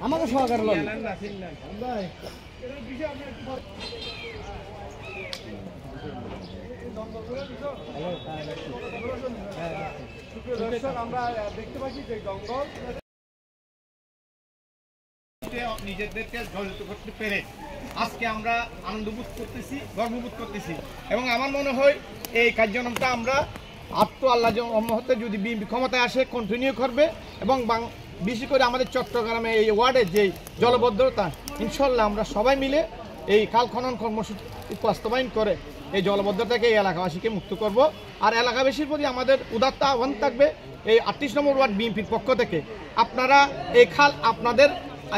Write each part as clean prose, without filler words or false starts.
আমাকে সহকার লোন আমরা দেখতে পাচ্ছি যে জঙ্গল নিজেদেরকে জড়িত করতে পেরে আজকে আমরা আনন্দবোধ করতেছি, গর্ববোধ করতেছি এবং আমার মনে হয় এই কার্যক্রমটা আমরা আল্লাহ রহমতে যদি বিএনপি ক্ষমতায় আসে কন্টিনিউ করবে এবং বিশেষ করে আমাদের চট্টগ্রামে এই ওয়ার্ডের যে জলবদ্ধতা ইনশাল্লাহ আমরা সবাই মিলে এই খাল খনন কর্মসূচি বাস্তবায়ন করে এই জলবদ্ধতা থেকে এই এলাকাবাসীকে মুক্ত করব। আর এলাকাবাসীর প্রতি আমাদের উদাত্ত আহ্বান থাকবে এই 38 নম্বর ওয়ার্ড বিএনপির পক্ষ থেকে, আপনারা এই খাল আপনাদের,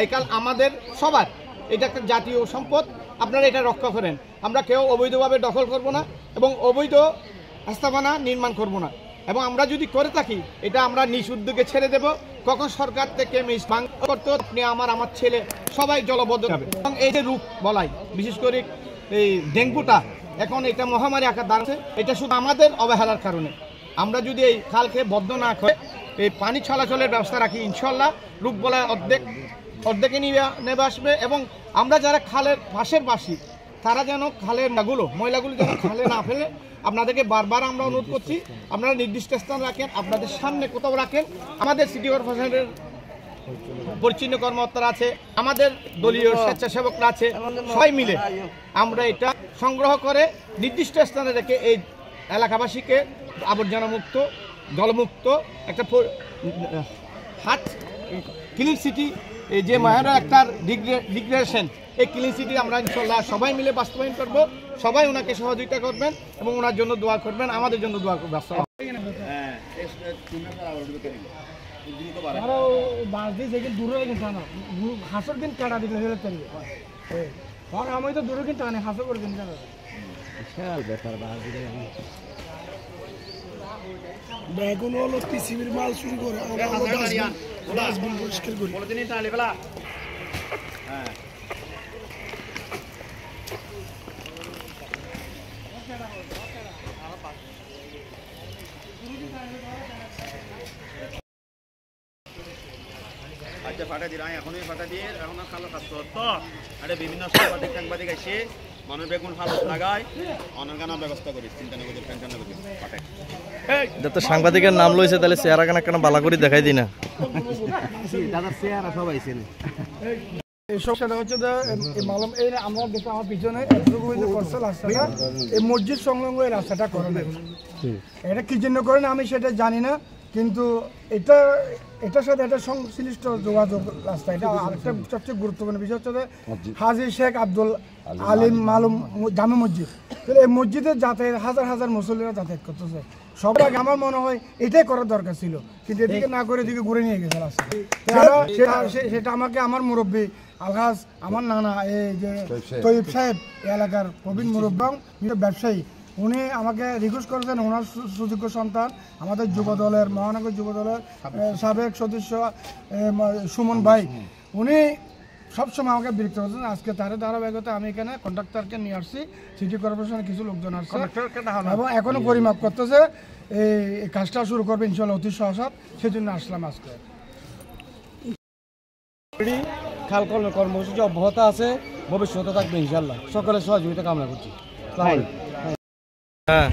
এই খাল আমাদের সবার, এটা একটা জাতীয় সম্পদ, আপনারা এটা রক্ষা করেন। আমরা কেউ অবৈধভাবে দখল করব না এবং অবৈধ স্থাপনা নির্মাণ করব না এবং আমরা যদি করে থাকি এটা আমরা নিজ উদ্যোগে ছেড়ে দেব। কখন সরকার থেকে করতে আপনি আমার ছেলে সবাই জলবদ্ধ হবে এবং এই যে রোগ বলাই বিশেষ করে এই ডেঙ্গুটা এখন এটা মহামারী আকার দাঁড়াচ্ছে, এটা শুধু আমাদের অবহেলার কারণে। আমরা যদি এই খালকে বদ্ধ না করে এই পানি চলাচলের ব্যবস্থা রাখি ইনশাল্লাহ রোগ বলায় অর্ধেকে নেবে আসবে এবং আমরা যারা খালের পাশের বাসী তারা যেন খালের ময়লাগুলো যেন খালে না ফেলে আপনাদেরকে বারবার আমরা অনুরোধ করছি, আপনারা নির্দিষ্ট স্থান রাখেন, আপনাদের সামনে কোথাও রাখেন। আমাদের সিটি কর্পোরেশনের পরিচ্ছন্ন কর্মকর্তারা আছে, আমাদের দলীয় স্বেচ্ছাসেবকরা আছে, সবাই মিলে আমরা এটা সংগ্রহ করে নির্দিষ্ট স্থানে রেখে এই এলাকাবাসীকে আবর্জনা মুক্ত, জলমুক্ত একটা হাট ক্লিন সিটি, এই যে মায়ারা একটা ডিগ্রেডেশন, এই ক্লিন সিটি আমরা ইনশাল্লাহ সবাই মিলে বাস্তবায়ন করব। সবাই ওনাকে সহযোগিতা করবেন এবং ওনার জন্য দোয়া করবেন, আমাদের জন্য দোয়া করবেন। আমি তো দূরে কিন্তু আনে হাসো করে দিন বেগুন হলো পিসিবির মাল চুরি করে ডাস্টবিন পরিষ্কার করি। আচ্ছা ফাটা দিল এখনই ফাটা দিয়ে এখন খালো কাজ করতো আরে বিভিন্ন সাংবাদিক এসে মানুষ বেগুন ফালো লাগায় অনেক ব্যবস্থা করি, চিন্তা না করি, টেনশন না করি। এটা তো সাংবাদিকের নাম লইছে, তাহলে চেহারা কেন বালা করে দেখাই দিই না দাদা চেহারা সবাই চেনে। এইসব সেটা হচ্ছে যে আমরা দেখতে আমার পিছনে করছে রাস্তাটা, এই মসজিদ সংলগ্ন এই রাস্তাটা করে না। এটা কি জন্য করে না আমি সেটা জানি না, কিন্তু এটার সাথে একটা সংশ্লিষ্ট যোগাযোগ রাস্তা। এটা আরেকটা সবচেয়ে গুরুত্বপূর্ণ বিষয় হচ্ছে যে হাজী শেখ আব্দুল আলিম মালুম জামে মসজিদ, এই মসজিদের যাতায়াত হাজার হাজার মুসল্লিরা যাতায়াত করতেছে। সবার আগে আমার মনে হয় এটাই করার দরকার ছিল, কিন্তু এদিকে না করে এদিকে ঘুরে নিয়ে গেছে রাস্তা। সেটা আমাকে আমার মুরব্বী আলহাজ আমার নানা এই যে তৈব সাহেব এলাকার প্রবীণ মুরব্বী ব্যবসায়ী, উনি আমাকে রিকোয়েস্ট করেছেন, ওনার সুযোগ্য সন্তান আমাদের যুবদলের মহানগর যুবদলের সাবেক সদস্য সুমন ভাই, উনি সবসময় আমাকে বিরক্ত করছেন। আজকে তার ধারাবাহিকতা আমি এখানে কন্ট্রাক্টরকে নিয়ে আসছি, সিটি কর্পোরেশনের কিছু লোকজন আসছে এবং এখনও পরিমাপ করতেছে, এই কাজটা শুরু করবে ইনশাল্লাহ অতি সহসাত, সেজন্য আসলাম আজকে। খাল কর্মসূচি অব্যাহত আছে, ভবিষ্যতে থাকবে ইনশাল্লাহ। সকলের সহযোগিতা কামনা করছি। হ্যাঁ